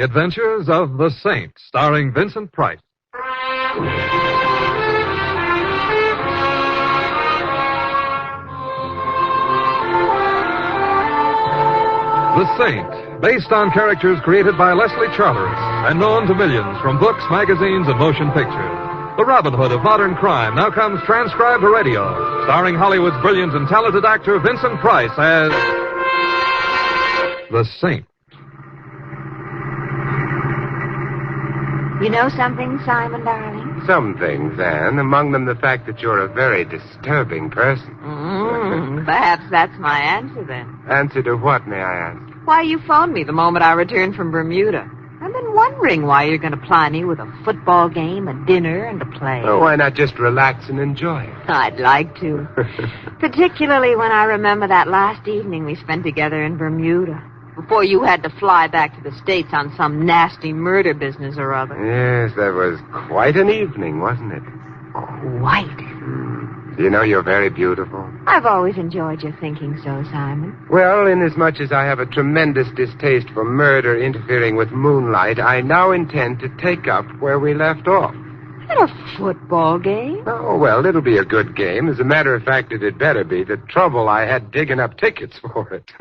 The Adventures of the Saint, starring Vincent Price. The Saint, based on characters created by Leslie Charteris and known to millions from books, magazines, and motion pictures. The Robin Hood of modern crime now comes transcribed to radio, starring Hollywood's brilliant and talented actor Vincent Price as the Saint. You know something, Simon, darling? Some things, Anne. Among them the fact that you're a very disturbing person. Perhaps that's my answer, then. Answer to what, may I ask? Why you phoned me the moment I returned from Bermuda. I've been wondering why you're going to ply me with a football game, a dinner, and a play. Oh, why not just relax and enjoy it? I'd like to. Particularly when I remember that last evening we spent together in Bermuda. Before you had to fly back to the States on some nasty murder business or other. Yes, that was quite an evening, wasn't it? Quite. You know, you're very beautiful. I've always enjoyed your thinking so, Simon. Well, inasmuch as I have a tremendous distaste for murder interfering with moonlight, I now intend to take up where we left off. At a football game? Oh, well, it'll be a good game. As a matter of fact, it had better be. The trouble I had digging up tickets for it.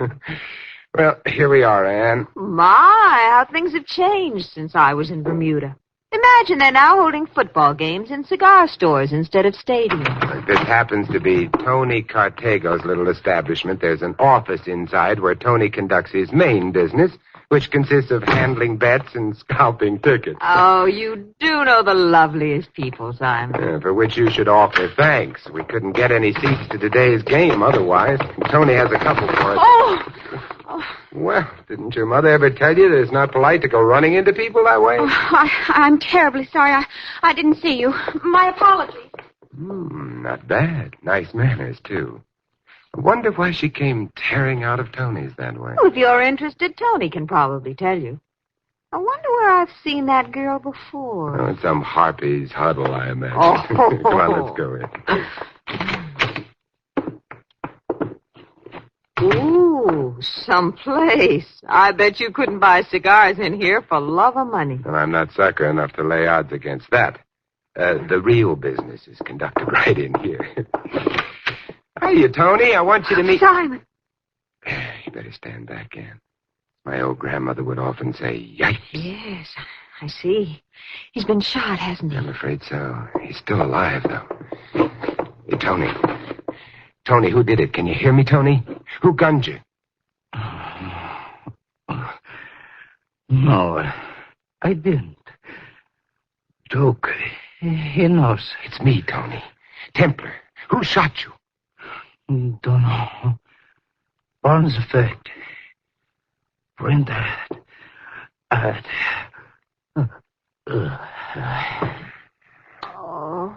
Well, here we are, Anne. My, how things have changed since I was in Bermuda. Imagine they're now holding football games in cigar stores instead of stadiums. This happens to be Tony Cartago's little establishment. There's an office inside where Tony conducts his main business, which consists of handling bets and scalping tickets. Oh, you do know the loveliest people, Simon. For which you should offer thanks. We couldn't get any seats to today's game otherwise. Tony has a couple for us. Oh! Well, didn't your mother ever tell you that it's not polite to go running into people that way? I'm terribly sorry. I didn't see you. My apologies. Not bad. Nice manners, too. I wonder why she came tearing out of Tony's that way. Well, if you're interested, Tony can probably tell you. I wonder where I've seen that girl before. Oh, in some harpy's huddle, I imagine. Oh. Come on, let's go in. Ooh, someplace. I bet you couldn't buy cigars in here for love or money. Well, I'm not sucker enough to lay odds against that. The real business is conducted right in here. Hiya, Tony. I want you to meet... Simon. You better stand back, Anne. My old grandmother would often say, yikes. Yes, I see. He's been shot, hasn't he? I'm afraid so. He's still alive, though. Hey, Tony. Tony, who did it? Can you hear me, Tony? Who gunned you? No, I didn't. Duke, he knows. It's me, Tony. Templar. Who shot you? Don't know. Burns effect. Printer. Oh,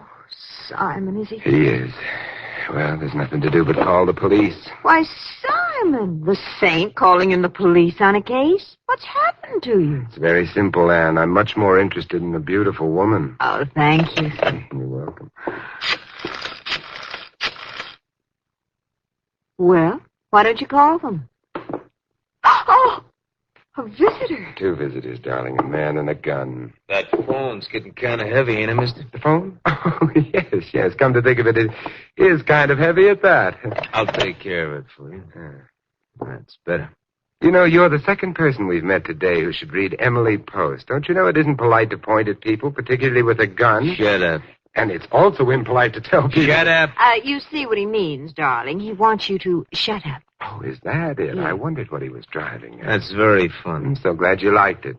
Simon, is he? He is. Well, there's nothing to do but call the police. Why, Simon, the Saint calling in the police on a case? What's happened to you? It's very simple, Anne. I'm much more interested in a beautiful woman. Oh, thank you. You're welcome. Well, why don't you call them? Oh, a visitor. 2 visitors, darling. A man and a gun. That phone's getting kind of heavy, ain't it, mister? The phone? Oh, yes. Come to think of it, it is kind of heavy at that. I'll take care of it for you. That's better. You know, you're the second person we've met today who should read Emily Post. Don't you know it isn't polite to point at people, particularly with a gun? Shut up. And it's also impolite to tell people... Shut up. You see what he means, darling. He wants you to shut up. Oh, is that it? Yeah. I wondered what he was driving at. That's very fun. I'm so glad you liked it.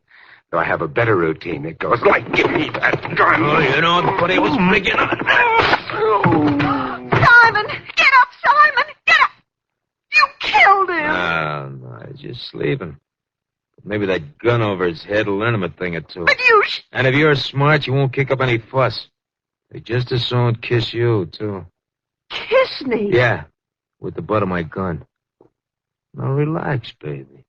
Though I have a better routine. It goes like, give me that gun. Oh, you know, the funny was making on. Simon! Get up, Simon! Get up! You killed him! No, he's just sleeping. Maybe that gun over his head will learn him a thing or two. But you... And if you're smart, you won't kick up any fuss. They just as soon kiss you, too. Kiss me? Yeah, with the butt of my gun. Now relax, baby.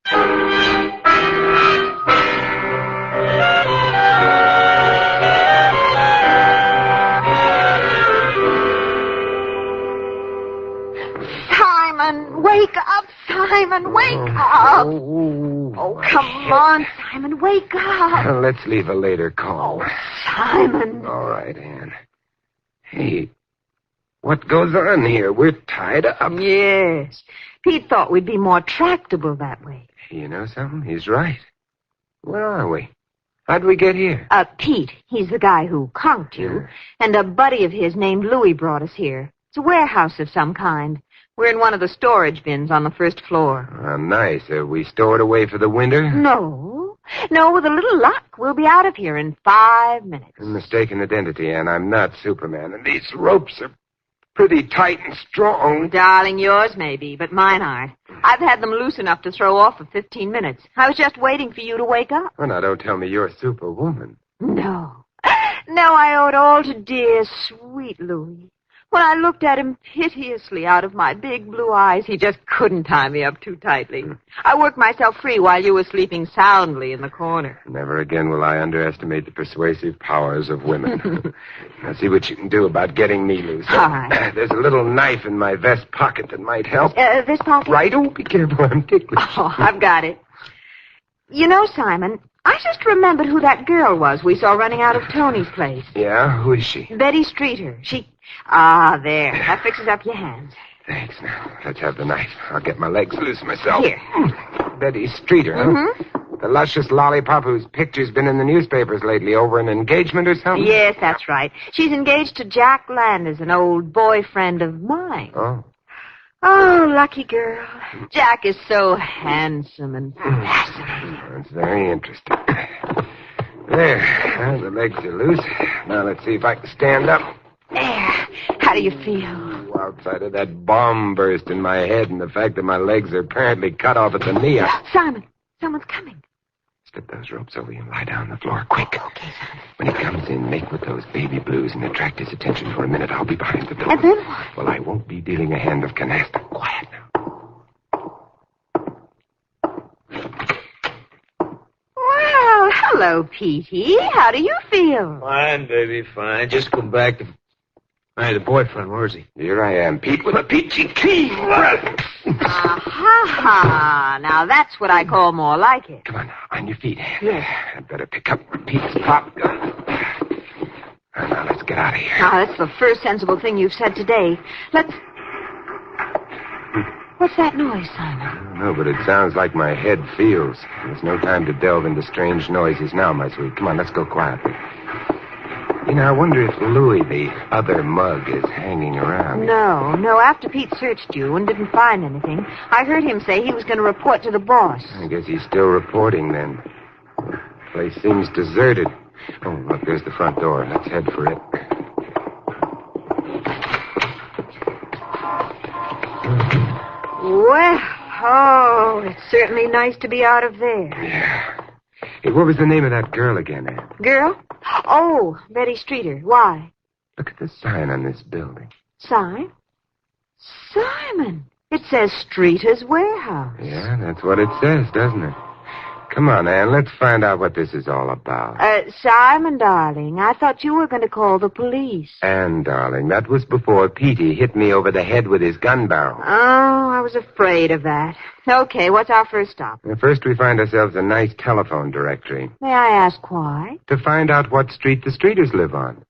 Simon, wake up, Simon, wake up. Oh, come on, Simon, wake up. Let's leave a later call. Oh, Simon. All right, Ann. Hey, what goes on here? We're tied up. Yes. Pete thought we'd be more tractable that way. You know something? He's right. Where are we? How'd we get here? Pete, he's the guy who conked you, Yeah. and a buddy of his named Louis brought us here. It's a warehouse of some kind. We're in one of the storage bins on the first floor. Nice. Are we stored away for the winter? No, with a little luck, we'll be out of here in 5 minutes. Mistaken identity, Ann. I'm not Superman, and these ropes are pretty tight and strong. Darling, yours may be, but mine aren't. I've had them loose enough to throw off for 15 minutes. I was just waiting for you to wake up. Oh, now, don't tell me you're Superwoman. No, I owe it all to dear, sweet Louis. When I looked at him piteously out of my big blue eyes, he just couldn't tie me up too tightly. I worked myself free while you were sleeping soundly in the corner. Never again will I underestimate the persuasive powers of women. Now, see what you can do about getting me loose. All right. There's a little knife in my vest pocket that might help. This pocket? Right? Oh, be careful. I'm ticklish. Oh, I've got it. You know, Simon, I just remembered who that girl was we saw running out of Tony's place. Yeah? Who is she? Betty Streeter. There. That fixes up your hands. Thanks. Now, let's have the knife. I'll get my legs loose myself. Here. Betty Streeter, huh? Mm-hmm. The luscious lollipop whose picture's been in the newspapers lately over an engagement or something? Yes, that's right. She's engaged to Jack Landers, an old boyfriend of mine. Oh. Oh, lucky girl. Jack is so handsome and fascinating. That's very interesting. There. Well, the legs are loose. Now, let's see if I can stand up. There. How do you feel? Ooh, outside of that bomb burst in my head and the fact that my legs are apparently cut off at the knee, Simon, someone's coming. slip those ropes over you and lie down on the floor, quick. Okay, Simon. When he comes in, make with those baby blues and attract his attention for a minute. I'll be behind the door. And then what? Well, I won't be dealing a hand of canasta. Quiet now. Well, hello, Petey. How do you feel? Fine, baby, fine. Just come back to... Hey, the boyfriend, where is he? Here I am, Pete, with a peachy keen. Aha! Now that's what I call more like it. Come on, on your feet. Yes. I'd better pick up Pete's pop gun. Now, let's get out of here. Now, that's the first sensible thing you've said today. Let's... What's that noise, Simon? I don't know, but it sounds like my head feels. There's no time to delve into strange noises now, my sweet. Come on, let's go quietly. You know, I wonder if Louis, the other mug, is hanging around. No. After Pete searched you and didn't find anything, I heard him say he was going to report to the boss. I guess he's still reporting, then. The place seems deserted. Oh, look, there's the front door. Let's head for it. Well, it's certainly nice to be out of there. Yeah. Hey, what was the name of that girl again, Ann? Girl? Oh, Betty Streeter. Why? Look at the sign on this building. Sign? Simon, it says Streeter's Warehouse. Yeah, that's what it says, doesn't it? Come on, Ann, let's find out what this is all about. Simon, darling, I thought you were going to call the police. Ann, darling, that was before Petey hit me over the head with his gun barrel. Oh, I was afraid of that. Okay, what's our first stop? First, we find ourselves a nice telephone directory May I ask why? to find out what street the Streeters live on.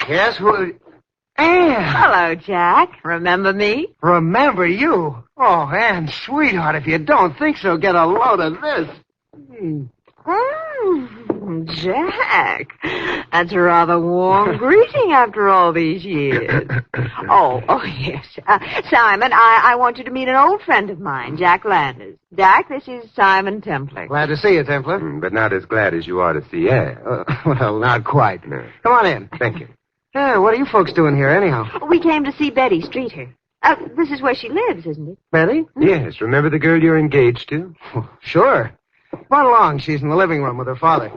Yes, who... Ann! Hello, Jack. Remember me? Remember you? Oh, Ann, sweetheart, if you don't think so, get a load of this. Jack. That's a rather warm greeting after all these years. Oh, yes. Simon, I want you to meet an old friend of mine, Jack Landers. Jack, this is Simon Templar. Glad to see you, Templar. But not as glad as you ought to see Ann. Well, not quite. No. Come on in. Thank you. What are you folks doing here, anyhow? We came to see Betty Streeter. This is where she lives, isn't it? Betty? Yes, remember the girl you're engaged to? Sure. Run along. She's in the living room with her father.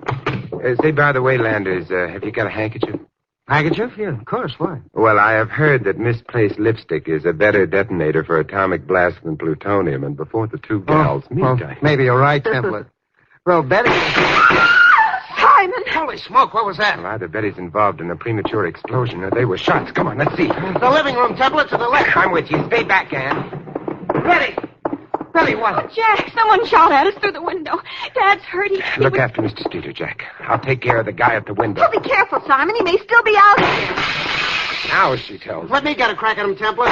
Say, by the way, Landers, have you got a handkerchief? Handkerchief? Yeah, of course. Why? Well, I have heard that misplaced lipstick is a better detonator for atomic blast than plutonium, and before the two gals meet, Maybe you're right, Templar. Well, Betty... Simon! Holy smoke, what was that? Well, either Betty's involved in a premature explosion or they were shots. Come on, let's see. The living room, Templar, to the left. I'm with you. Stay back, Ann. Betty! Betty, what? Jack, someone shot at us through the window. Dad's hurt. He Look was... after Mr. Streeter, Jack. I'll take care of the guy at the window. Oh, be careful, Simon. He may still be out here. Now she tells. Let me get a crack at him, Templar.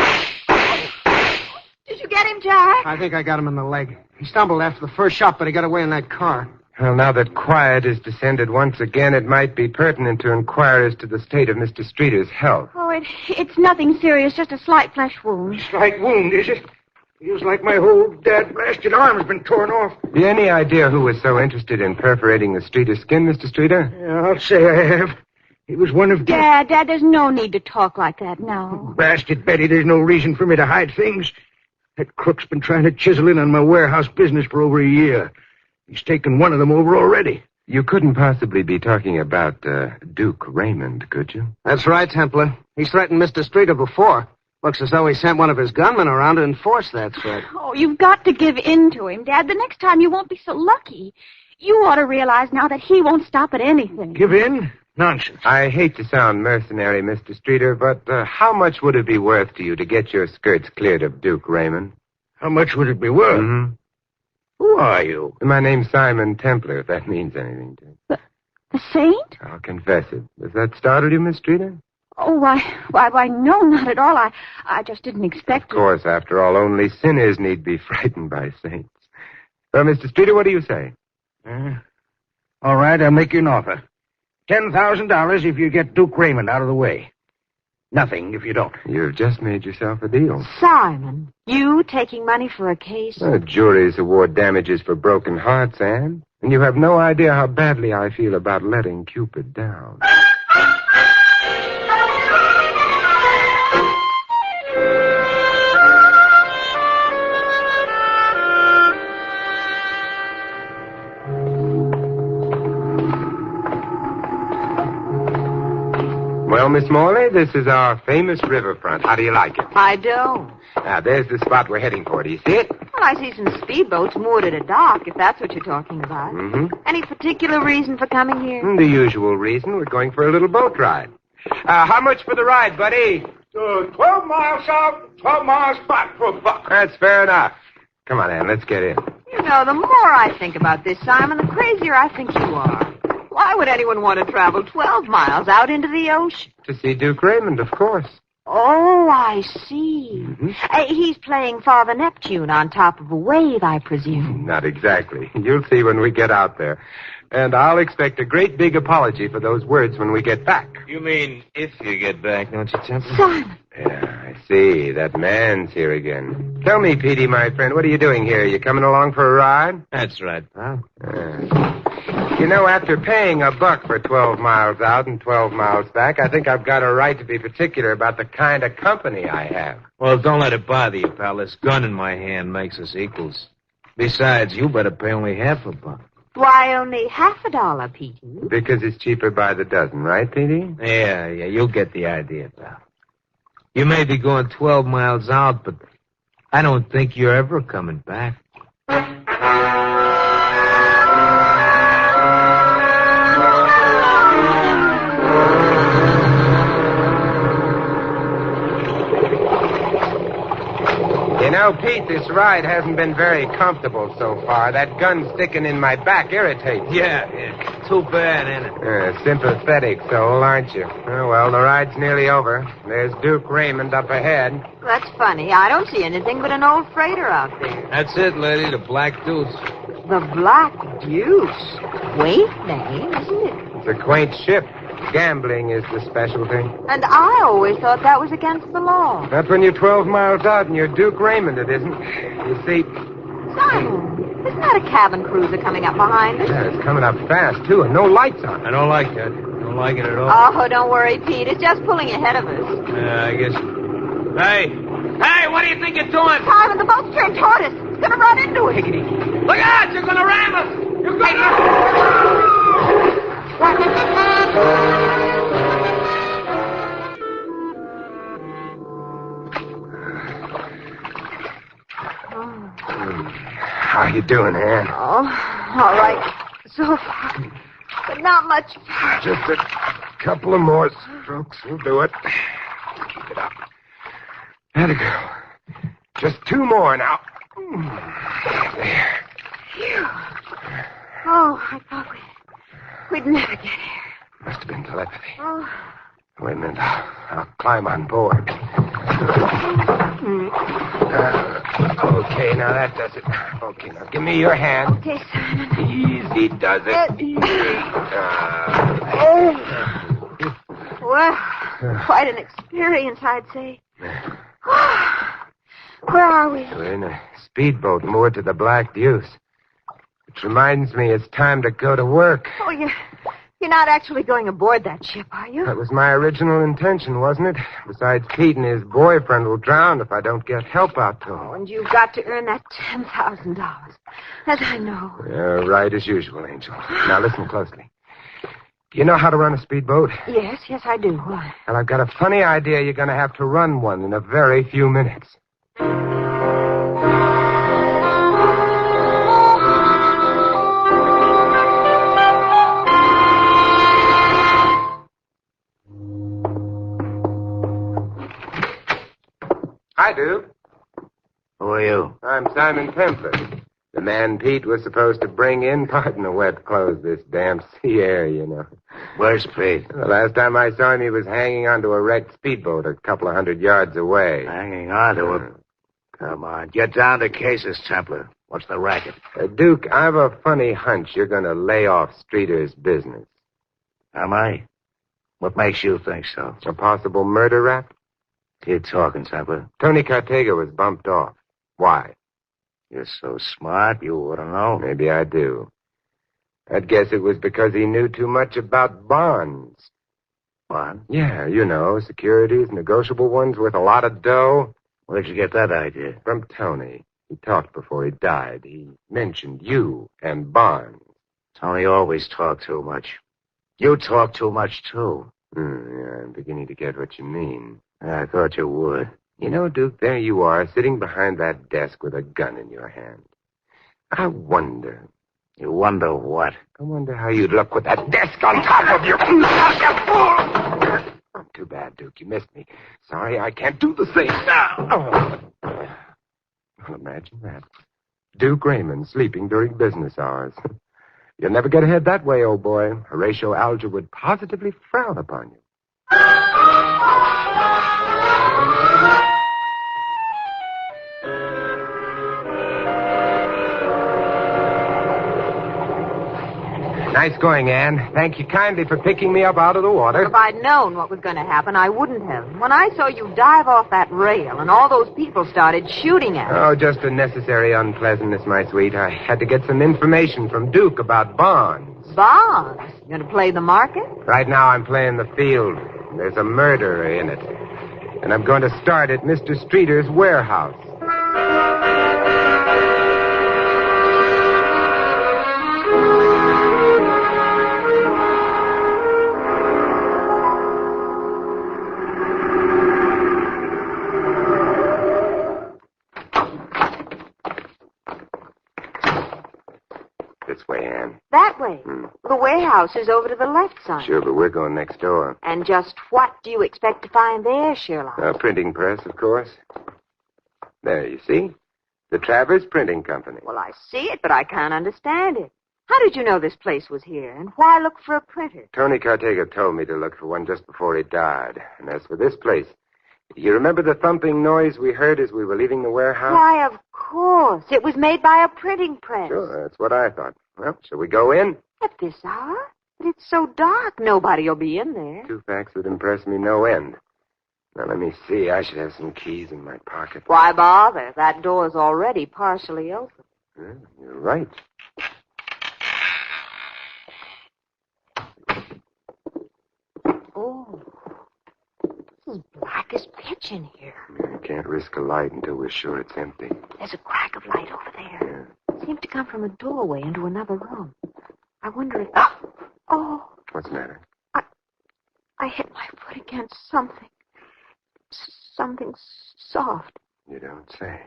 Did you get him, Jack? I think I got him in the leg. He stumbled after the first shot, but he got away in that car. Well, now that quiet is descended once again, it might be pertinent to inquire as to the state of Mr. Streeter's health. Oh, it's nothing serious, just a slight flesh wound. Slight wound, is it? Feels like my whole dad-blasted arm has been torn off. Have you any idea who was so interested in perforating the Streeter skin, Mr. Streeter? Yeah, I'll say I have. He was one of... Dad, there's no need to talk like that now. Blasted Betty, there's no reason for me to hide things. That crook's been trying to chisel in on my warehouse business for over a year. He's taken one of them over already. You couldn't possibly be talking about Duke Raymond, could you? That's right, Templar. He's threatened Mr. Streeter before. Looks as though he sent one of his gunmen around to enforce that threat. Oh, you've got to give in to him, Dad. The next time you won't be so lucky. You ought to realize now that he won't stop at anything. Give in? Nonsense. I hate to sound mercenary, Mr. Streeter, but how much would it be worth to you to get your skirts cleared of Duke Raymond? How much would it be worth? Mm-hmm. Who are you? My name's Simon Templar, if that means anything to you. The saint? I'll confess it. Does that startle you, Miss Streeter? Oh, why, no, not at all. I just didn't expect Of course, after all, only sinners need be frightened by saints. Well, Mr. Streeter, what do you say? All right, I'll make you an offer. $10,000 if you get Duke Raymond out of the way. Nothing if you don't. You've just made yourself a deal. Simon, you taking money for a case? Juries award damages for broken hearts, Anne. And you have no idea how badly I feel about letting Cupid down. Well, Miss Morley, this is our famous riverfront. How do you like it? I don't. Now, there's the spot we're heading for. Do you see it? Well, I see some speedboats moored at a dock, if that's what you're talking about. Mm-hmm. Any particular reason for coming here? The usual reason. We're going for a little boat ride. How much for the ride, buddy? 12 miles south, 12 miles back for a buck. That's fair enough. Come on, Ann, let's get in. You know, the more I think about this, Simon, the crazier I think you are. Why would anyone want to travel 12 miles out into the ocean? To see Duke Raymond, of course. Oh, I see. Mm-hmm. He's playing Father Neptune on top of a wave, I presume. Not exactly. You'll see when we get out there. And I'll expect a great big apology for those words when we get back. You mean if you get back, don't you, Templar? Simon. Yeah, I see. That man's here again. Tell me, Petey, my friend, what are you doing here? You coming along for a ride? That's right, pal. You know, after paying a buck for 12 miles out and 12 miles back, I think I've got a right to be particular about the kind of company I have. Well, don't let it bother you, pal. This gun in my hand makes us equals. Besides, you better pay only half a buck. Why, only $50, Petey? Because it's cheaper by the dozen, right, Petey? Yeah, you'll get the idea, pal. You may be going 12 miles out, but I don't think you're ever coming back. You know, Pete, this ride hasn't been very comfortable so far. That gun sticking in my back irritates. Yeah. Too bad, ain't it? Sympathetic soul, aren't you? Oh, well, the ride's nearly over. There's Duke Raymond up ahead. That's funny. I don't see anything but an old freighter out there. That's it, lady, the Black Deuce. The Black Deuce. Quaint name, isn't it? It's a quaint ship. Gambling is the specialty. And I always thought that was against the law. Not when you're 12 miles out and you're Duke Raymond, it isn't. You see... Simon, isn't that a cabin cruiser coming up behind us? Yeah, it's coming up fast, too, and no lights on. I don't like that. Don't like it at all. Oh, don't worry, Pete. It's just pulling ahead of us. I guess... Hey! Hey, what do you think you're doing? Simon, the boat's turned toward us. It's going to run into us. Look out! You're going to ram us! You're going to... How you doing, Ann? Oh, all right. So far. But not much farther. Just a couple of more strokes will do it. Keep it up. Atta girl. Just 2 more now. There. Phew. Oh, I thought we'd never get here. Must have been telepathy. Oh. Wait a minute. I'll climb on board. Okay, now that does it. Okay, now give me your hand. Okay, Simon. Easy does it. Easy. Well, quite an experience, I'd say. Where are we? We're in a speedboat moored to the Black Deuce. Which reminds me it's time to go to work. Oh, you're not actually going aboard that ship, are you? That was my original intention, wasn't it? Besides, Pete and his boyfriend will drown if I don't get help out to Oh, him. and you've got to earn that $10,000. As I know. Yeah, right as usual, Angel. Now listen closely. Do you know how to run a speedboat? Yes, I do. Why? Well, I've got a funny idea you're going to have to run one in a very few minutes. Hi, Duke. Who are you? I'm Simon Templar. The man Pete was supposed to bring in. Pardon the wet clothes, this damn sea air, you know. Where's Pete? The last time I saw him, he was hanging onto a wrecked speedboat a couple of 100 yards away. Hanging on to him. Come on, get down to cases, Templar. What's the racket? Duke, I've a funny hunch you're going to lay off Streeter's business. Am I? What makes you think so? A possible murder rap? Keep talking, Templar. Tony Cartega was bumped off. Why? You're so smart, you ought to know. Maybe I do. I'd guess it was because he knew too much about bonds. What? Yeah, you know, securities, negotiable ones worth a lot of dough. Where'd you get that idea? From Tony. He talked before he died. He mentioned you and bonds. Tony always talked too much. You talk too much, too. Yeah, I'm beginning to get what you mean. I thought you would. You know, Duke, there you are, sitting behind that desk with a gun in your hand. I wonder. You wonder what? I wonder how you'd look with that desk on top of you. Too bad, Duke. You missed me. Sorry, I can't do the same now. Well, imagine that. Duke Raymond sleeping during business hours. You'll never get ahead that way, old boy. Horatio Alger would positively frown upon you. Nice going, Anne. Thank you kindly for picking me up out of the water. If I'd known what was going to happen, I wouldn't have. When I saw you dive off that rail and all those people started shooting at Oh, just a necessary unpleasantness, my sweet. I had to get some information from Duke about bonds. Bonds? You going to play the market? Right now I'm playing the field. There's a murderer in it. And I'm going to start at Mr. Streeter's warehouse. This way, Anne. That way. The warehouse is over to the left side. Sure, but we're going next door. And just what do you expect to find there, Sherlock? A printing press, of course. There, you see? The Travers Printing Company. Well, I see it, but I can't understand it. How did you know this place was here, and why look for a printer? Tony Cartega told me to look for one just before he died. And as for this place, you remember the thumping noise we heard as we were leaving the warehouse? Why, of course. It was made by a printing press. Sure, that's what I thought. Well, shall we go in? At this hour? But it's so dark, nobody will be in there. Two facts that impress me no end. Now, let me see. I should have some keys in my pocket. Why bother? That door's already partially open. Yeah, you're right. Oh, this is black as pitch in here. I can't risk a light until we're sure it's empty. There's a crack of light over there. It seems to come from a doorway into another room. I wonder if... Oh! What's the matter? I hit my foot against something. Something soft. You don't say.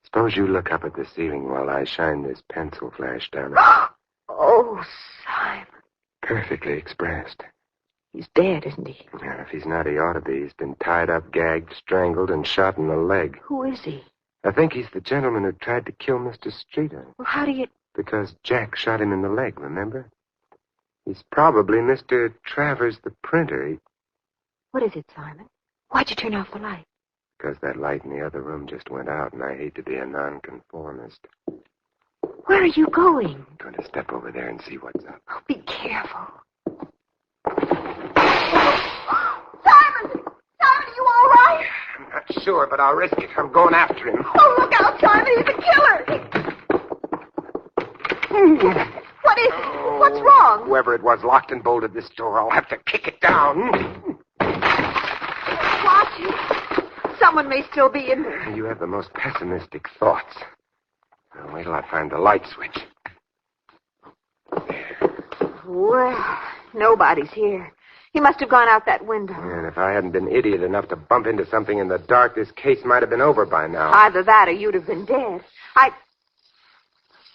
Suppose you look up at the ceiling while I shine this pencil flash down it. Oh, Simon. Perfectly expressed. He's dead, isn't he? Well, if he's not, he ought to be. He's been tied up, gagged, strangled, and shot in the leg. Who is he? I think he's the gentleman who tried to kill Mr. Streeter. Well, how do you... Because Jack shot him in the leg, remember? He's probably Mr. Travers, the printer. What is it, Simon? Why'd you turn off the light? Because that light in the other room just went out, and I hate to be a nonconformist. Where are you going? I'm going to step over there and see what's up. Oh, be careful. Simon! Simon, are you all right? I'm not sure, but I'll risk it. I'm going after him. Oh, look out, Simon. He's a killer. What is it? What's wrong? Whoever it was locked and bolted this door. I'll have to kick it down. Watch it. Someone may still be in there. You have the most pessimistic thoughts. Now, wait till I find the light switch. Well, nobody's here. He must have gone out that window. And if I hadn't been idiot enough to bump into something in the dark, this case might have been over by now. Either that or you'd have been dead. What's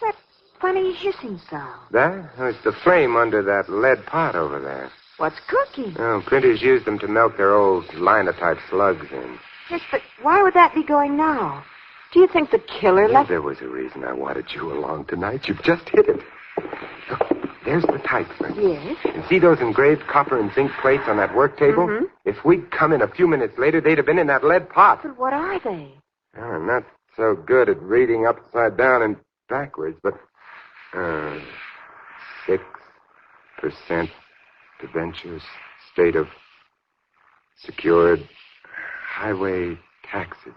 that funny hissing sound? That? Oh, it's the flame under that lead pot over there. What's cooking? Oh, printers use them to melt their old linotype slugs in. Yes, but why would that be going now? Do you think the killer Yeah, left... there was a reason I wanted you along tonight. You've just hit it. Look, there's the type print. Yes? And see those engraved copper and zinc plates on that work table? Mm-hmm. If we'd come in a few minutes later, they'd have been in that lead pot. But what are they? Oh, I'm not so good at reading upside down and backwards, but 6% debentures, state of secured highway taxes.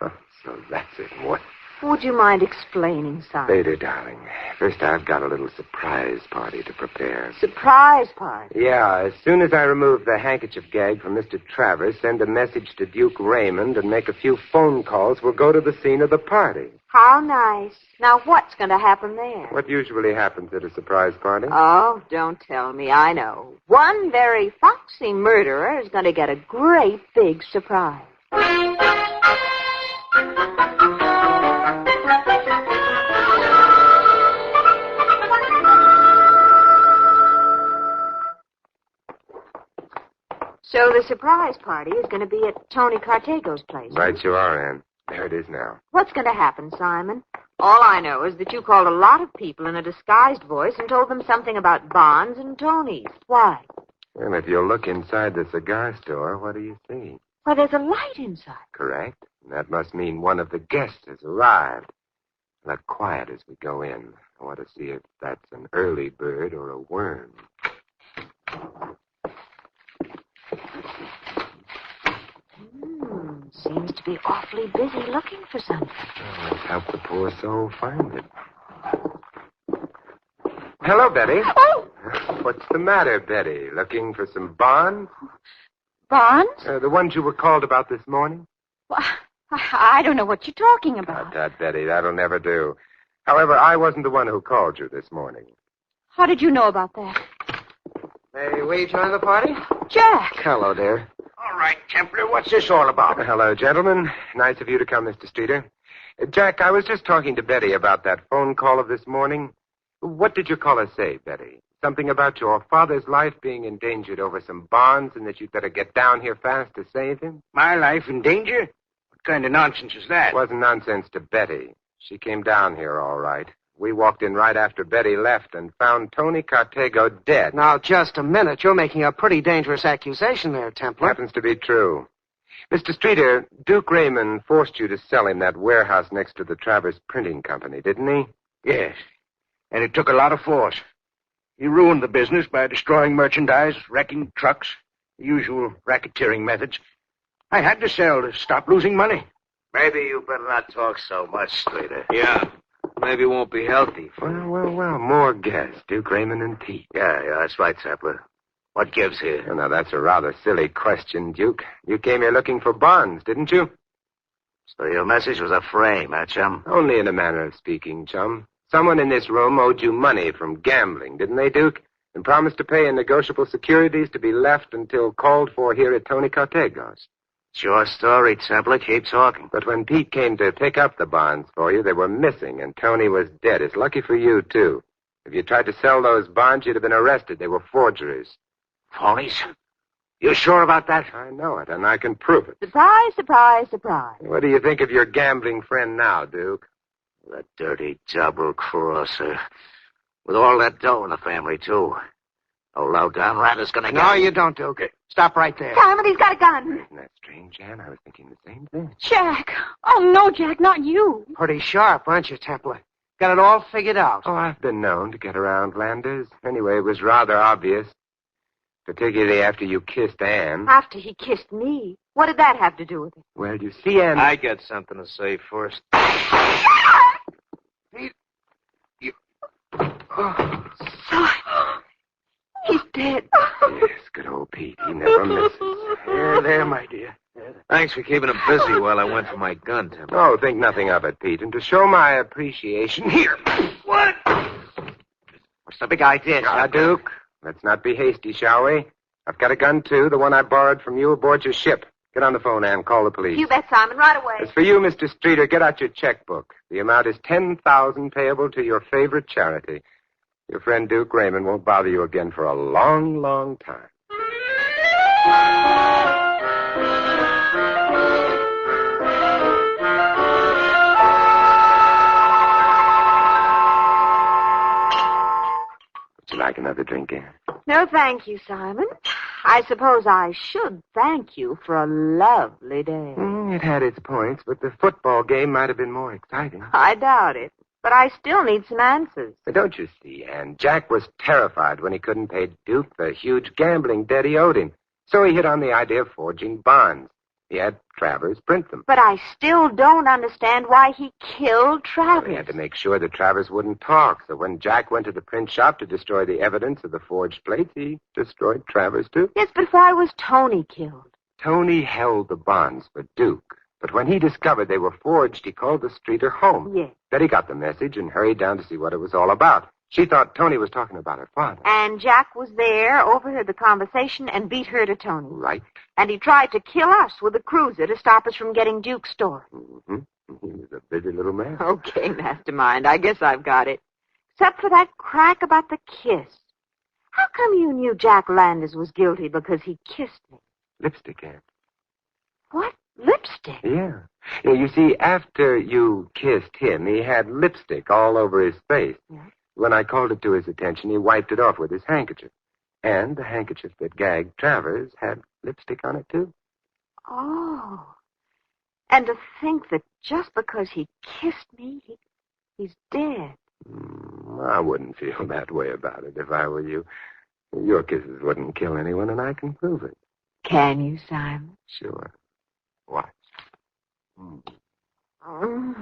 Oh, so that's it. What? Would you mind explaining, Simon? Later, darling. First, I've got a little surprise party to prepare. Surprise party? Yeah, as soon as I remove the handkerchief gag from Mr. Travers, send a message to Duke Raymond and make a few phone calls, we'll go to the scene of the party. How nice. Now, what's going to happen there? What usually happens at a surprise party? Oh, don't tell me. I know. One very foxy murderer is going to get a great big surprise. So the surprise party is going to be at Tony Cartego's place. Right you are, Ann. There it is now. What's going to happen, Simon? All I know is that you called a lot of people in a disguised voice and told them something about Bonds and Tony's. Why? Well, if you'll look inside the cigar store, what do you see? Well, there's a light inside. Correct. And that must mean one of the guests has arrived. Look quiet as we go in. I want to see if that's an early bird or a worm. Seems to be awfully busy looking for something. Well, let's help the poor soul find it. Hello, Betty. Oh! What's the matter, Betty? Looking for some bonds? Bonds? The ones you were called about this morning? Well, I don't know what you're talking about. That, Betty, that'll never do. However, I wasn't the one who called you this morning. How did you know about that? Hey, will you join the party? Jack! Hello, dear. All right, Templar, what's this all about? Hello, gentlemen. Nice of you to come, Mr. Streeter. Jack, I was just talking to Betty about that phone call of this morning. What did your caller say, Betty? Something about your father's life being endangered over some bonds and that you'd better get down here fast to save him? My life in danger? What kind of nonsense is that? It wasn't nonsense to Betty. She came down here all right. We walked in right after Betty left and found Tony Cartego dead. Now, just a minute. You're making a pretty dangerous accusation there, Templar. Happens to be true. Mr. Streeter, Duke Raymond forced you to sell him that warehouse next to the Travers Printing Company, didn't he? Yes. And it took a lot of force. He ruined the business by destroying merchandise, wrecking trucks, the usual racketeering methods. I had to sell to stop losing money. Maybe you better not talk so much, Streeter. Yeah. Maybe it won't be healthy. Well, more guests. Duke Raymond and Pete. Yeah, that's right, Templar. What gives here? Well, now, that's a rather silly question, Duke. You came here looking for bonds, didn't you? So your message was a frame, huh, chum? Only in a manner of speaking, chum. Someone in this room owed you money from gambling, didn't they, Duke? And promised to pay in negotiable securities to be left until called for here at Tony Cartego's. It's your story, Templar. Keep talking. But when Pete came to pick up the bonds for you, they were missing, and Tony was dead. It's lucky for you, too. If you tried to sell those bonds, you'd have been arrested. They were forgeries. Phonies? You sure about that? I know it, and I can prove it. Surprise, surprise, surprise. What do you think of your gambling friend now, Duke? The dirty double-crosser. With all that dough in the family, too. Old low-down rat is gonna get... No, you don't, Duke. Stop right there. Simon, he's got a gun. Isn't that strange, Ann? I was thinking the same thing. Jack. Oh, no, Jack, not you. Pretty sharp, aren't you, Templar? Got it all figured out. Oh, I've been known to get around Landers. Anyway, it was rather obvious. Particularly after you kissed Ann. After he kissed me. What did that have to do with it? Well, you see, Ann... I got something to say first. He's dead. Yes, good old Pete. He never misses. There, my dear. Thanks for keeping him busy while I went for my gun, Templar. Oh, think nothing of it, Pete. And to show my appreciation... Here! What? What's the big idea, Now, Duke, let's not be hasty, shall we? I've got a gun, too, the one I borrowed from you aboard your ship. Get on the phone, Ann. Call the police. You bet, Simon, right away. As for you, Mr. Streeter, get out your checkbook. The amount is $10,000 payable to your favorite charity. Your friend Duke Raymond won't bother you again for a long, long time. Would you like another drink, Ann? No, thank you, Simon. I suppose I should thank you for a lovely day. It had its points, but the football game might have been more exciting. I doubt it. But I still need some answers. But don't you see, Ann? Jack was terrified when he couldn't pay Duke the huge gambling debt he owed him. So he hit on the idea of forging bonds. He had Travers print them. But I still don't understand why he killed Travers. He had to make sure that Travers wouldn't talk. So when Jack went to the print shop to destroy the evidence of the forged plates, he destroyed Travers, too. Yes, but why was Tony killed? Tony held the bonds for Duke. But when he discovered they were forged, he called the Streeter home. Yes. Betty got the message and hurried down to see what it was all about. She thought Tony was talking about her father. And Jack was there, overheard the conversation, and beat her to Tony. Right. And he tried to kill us with a cruiser to stop us from getting Duke's story. Mm-hmm. He was a busy little man. Okay, mastermind, I guess I've got it. Except for that crack about the kiss. How come you knew Jack Landers was guilty because he kissed me? Lipstick, Ann. What? Lipstick? Yeah. You see, after you kissed him, he had lipstick all over his face. Yeah. When I called it to his attention, he wiped it off with his handkerchief. And the handkerchief that gagged Travers had lipstick on it, too. Oh. And to think that just because he kissed me, he's dead. I wouldn't feel that way about it if I were you. Your kisses wouldn't kill anyone, and I can prove it. Can you, Simon? Sure. Watch. Oh.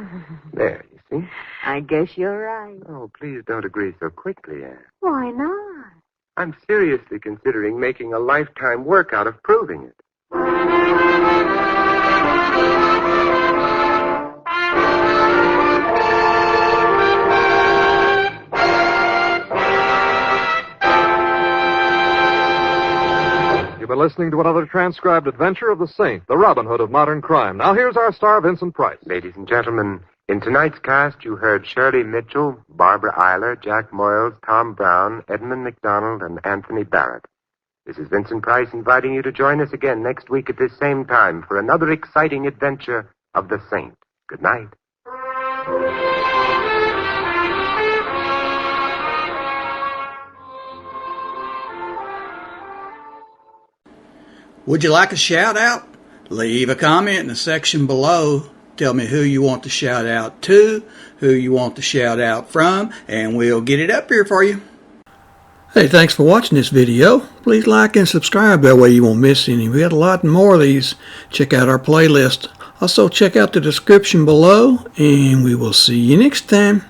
There, you see? I guess you're right. Oh, please don't agree so quickly, Ann. Why not? I'm seriously considering making a lifetime work out of proving it. You've been listening to another transcribed adventure of the Saint, the Robin Hood of modern crime. Now here's our star, Vincent Price. Ladies and gentlemen, in tonight's cast, you heard Shirley Mitchell, Barbara Eiler, Jack Moyles, Tom Brown, Edmund McDonald, and Anthony Barrett. This is Vincent Price inviting you to join us again next week at this same time for another exciting adventure of the Saint. Good night. Would you like a shout out? Leave a comment in the section below. Tell me who you want to shout out to, who you want to shout out from, and we'll get it up here for you. Hey, thanks for watching this video. Please like and subscribe. That way you won't miss any. We got a lot more of these. Check out our playlist. Also, check out the description below, and we will see you next time.